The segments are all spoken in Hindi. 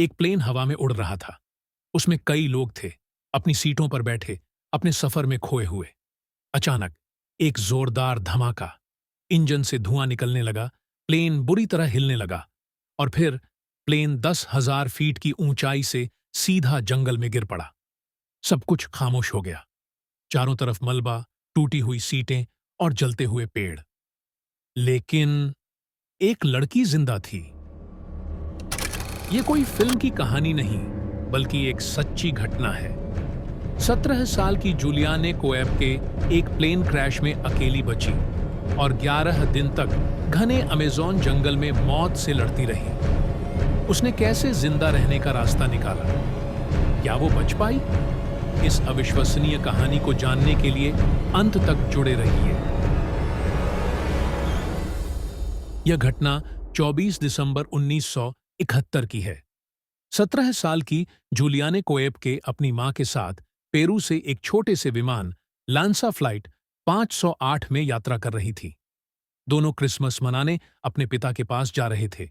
एक प्लेन हवा में उड़ रहा था। उसमें कई लोग थे, अपनी सीटों पर बैठे, अपने सफर में खोए हुए। अचानक एक जोरदार धमाका, इंजन से धुआं निकलने लगा, प्लेन बुरी तरह हिलने लगा और फिर प्लेन 10,000 फीट की ऊंचाई से सीधा जंगल में गिर पड़ा। सब कुछ खामोश हो गया। चारों तरफ मलबा, टूटी हुई सीटें और जलते हुए पेड़। लेकिन एक लड़की जिंदा थी। ये कोई फिल्म की कहानी नहीं, बल्कि एक सच्ची घटना है। 17 साल की जूलियाने कोएब के एक प्लेन क्रैश में अकेली बची और 11 दिन तक घने अमेज़न जंगल में मौत से लड़ती रही। उसने कैसे जिंदा रहने का रास्ता निकाला? क्या वो बच पाई? इस अविश्वसनीय कहानी को जानने के लिए अंत तक जुड़े रहिए। यह घटना 24 दिसंबर 1971 की है। 17 साल की जूलियाने कोएब के अपनी मां के साथ पेरू से एक छोटे से विमान लांसा फ्लाइट 508 में यात्रा कर रही थी। दोनों क्रिसमस मनाने अपने पिता के पास जा रहे थे।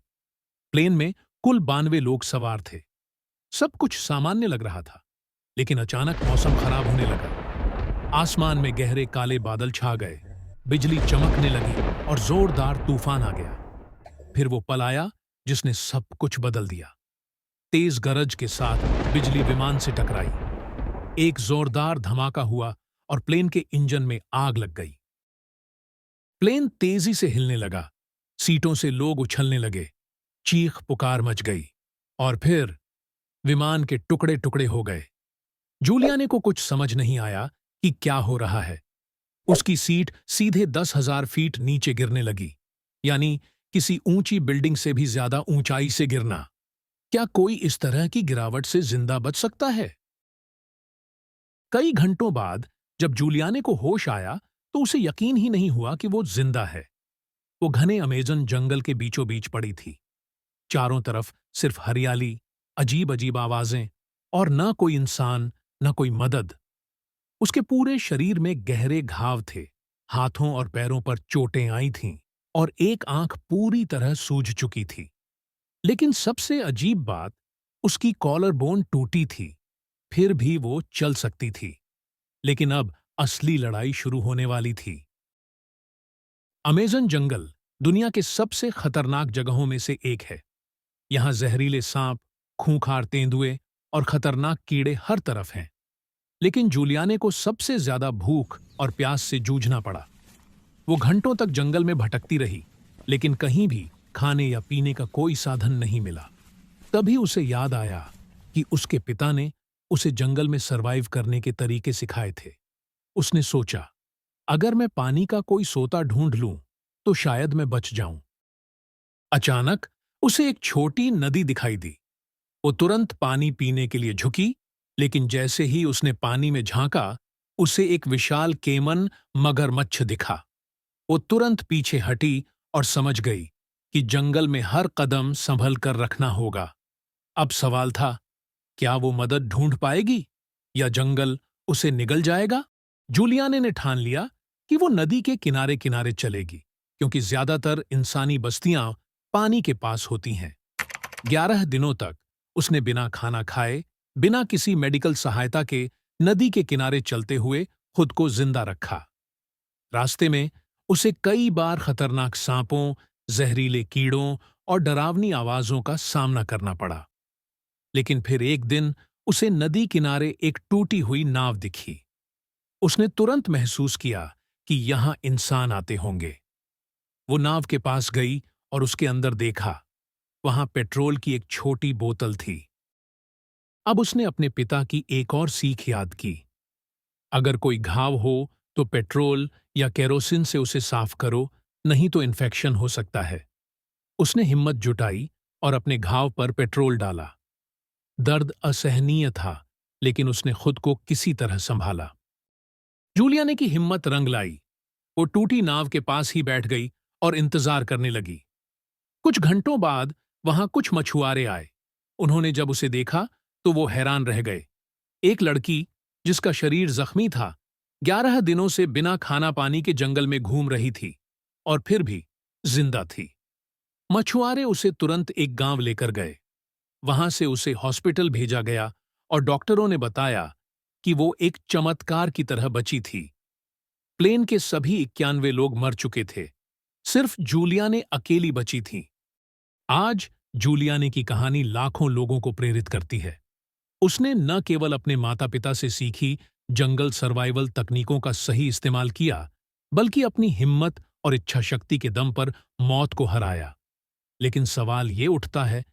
प्लेन में कुल 92 लोग सवार थे। सब कुछ सामान्य लग रहा था, लेकिन अचानक मौसम खराब होने लगा। आसमान में गहरे काले बादल छा गए, बिजली चमकने लगी और जोरदार तूफान आ गया। फिर वो पल आया जिसने सब कुछ बदल दिया। तेज गरज के साथ बिजली विमान से टकराई। एक जोरदार धमाका हुआ और प्लेन के इंजन में आग लग गई। प्लेन तेजी से हिलने लगा, सीटों से लोग उछलने लगे, चीख पुकार मच गई और फिर विमान के टुकड़े टुकड़े हो गए। जूलियाने को कुछ समझ नहीं आया कि क्या हो रहा है। उसकी सीट सीधे 10,000 फीट नीचे गिरने लगी, यानी किसी ऊंची बिल्डिंग से भी ज्यादा ऊंचाई से गिरना। क्या कोई इस तरह की गिरावट से जिंदा बच सकता है? कई घंटों बाद जब जूलियाने को होश आया तो उसे यकीन ही नहीं हुआ कि वो जिंदा है। वो घने अमेज़न जंगल के बीचों बीच पड़ी थी। चारों तरफ सिर्फ हरियाली, अजीब अजीब आवाजें और न कोई इंसान, न कोई मदद। उसके पूरे शरीर में गहरे घाव थे, हाथों और पैरों पर चोटें आई थीं और एक आंख पूरी तरह सूज चुकी थी। लेकिन सबसे अजीब बात, उसकी कॉलर बोन टूटी थी, फिर भी वो चल सकती थी। लेकिन अब असली लड़ाई शुरू होने वाली थी। अमेज़न जंगल दुनिया के सबसे खतरनाक जगहों में से एक है। यहां जहरीले सांप, खूंखार तेंदुए और खतरनाक कीड़े हर तरफ हैं। लेकिन जूलियाने को सबसे ज्यादा भूख और प्यास से जूझना पड़ा। वो घंटों तक जंगल में भटकती रही, लेकिन कहीं भी खाने या पीने का कोई साधन नहीं मिला। तभी उसे याद आया कि उसके पिता ने उसे जंगल में सरवाइव करने के तरीके सिखाए थे। उसने सोचा, अगर मैं पानी का कोई सोता ढूंढ लूं तो शायद मैं बच जाऊं। अचानक उसे एक छोटी नदी दिखाई दी। वो तुरंत पानी पीने के लिए झुकी, लेकिन जैसे ही उसने पानी में झांका, उसे एक विशाल केमन मगरमच्छ दिखा। वो तुरंत पीछे हटी और समझ गई कि जंगल में हर कदम संभल कर रखना होगा। अब सवाल था, क्या वो मदद ढूंढ पाएगी या जंगल उसे निगल जाएगा? जूलियाने ने ठान लिया कि वो नदी के किनारे किनारे चलेगी, क्योंकि ज्यादातर इंसानी बस्तियां पानी के पास होती हैं। 11 दिनों तक उसने बिना खाना खाए, बिना किसी मेडिकल सहायता के नदी के किनारे चलते हुए खुद को जिंदा रखा। रास्ते में उसे कई बार खतरनाक सांपों, जहरीले कीड़ों और डरावनी आवाजों का सामना करना पड़ा। लेकिन फिर एक दिन उसे नदी किनारे एक टूटी हुई नाव दिखी। उसने तुरंत महसूस किया कि यहां इंसान आते होंगे। वो नाव के पास गई और उसके अंदर देखा। वहां पेट्रोल की एक छोटी बोतल थी। अब उसने अपने पिता की एक और सीख याद की। अगर कोई घाव हो तो पेट्रोल या केरोसिन से उसे साफ करो, नहीं तो इन्फेक्शन हो सकता है। उसने हिम्मत जुटाई और अपने घाव पर पेट्रोल डाला। दर्द असहनीय था, लेकिन उसने खुद को किसी तरह संभाला। जूलियाने की हिम्मत रंग लाई। वो टूटी नाव के पास ही बैठ गई और इंतजार करने लगी। कुछ घंटों बाद वहां कुछ मछुआरे आए। उन्होंने जब उसे देखा तो वो हैरान रह गए। एक लड़की, जिसका शरीर जख्मी था, 11 दिनों से बिना खाना पानी के जंगल में घूम रही थी और फिर भी जिंदा थी। मछुआरे उसे तुरंत एक गांव लेकर गए। वहां से उसे हॉस्पिटल भेजा गया और डॉक्टरों ने बताया कि वो एक चमत्कार की तरह बची थी। प्लेन के सभी 91 लोग मर चुके थे। सिर्फ जूलियाने अकेली बची थी। आज जूलियाने की कहानी लाखों लोगों को प्रेरित करती है। उसने न केवल अपने माता-पिता से सीखी जंगल सर्वाइवल तकनीकों का सही इस्तेमाल किया, बल्कि अपनी हिम्मत और इच्छा शक्ति के दम पर मौत को हराया। लेकिन सवाल ये उठता है,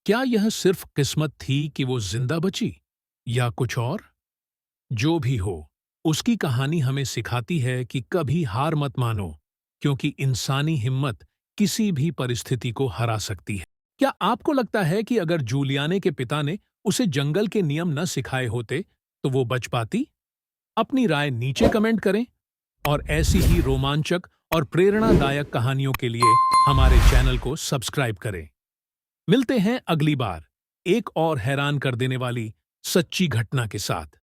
क्या यह सिर्फ किस्मत थी कि वो जिंदा बची, या कुछ और? जो भी हो, उसकी कहानी हमें सिखाती है कि कभी हार मत मानो, क्योंकि इंसानी हिम्मत किसी भी परिस्थिति को हरा सकती है। क्या आपको लगता है कि अगर जूलियाने के पिता ने उसे जंगल के नियम न सिखाए होते, तो वो बच पाती? अपनी राय नीचे कमेंट करें और ऐसी ही रोमांचक और प्रेरणादायक कहानियों के लिए हमारे चैनल को सब्सक्राइब करें। मिलते हैं अगली बार एक और हैरान कर देने वाली सच्ची घटना के साथ।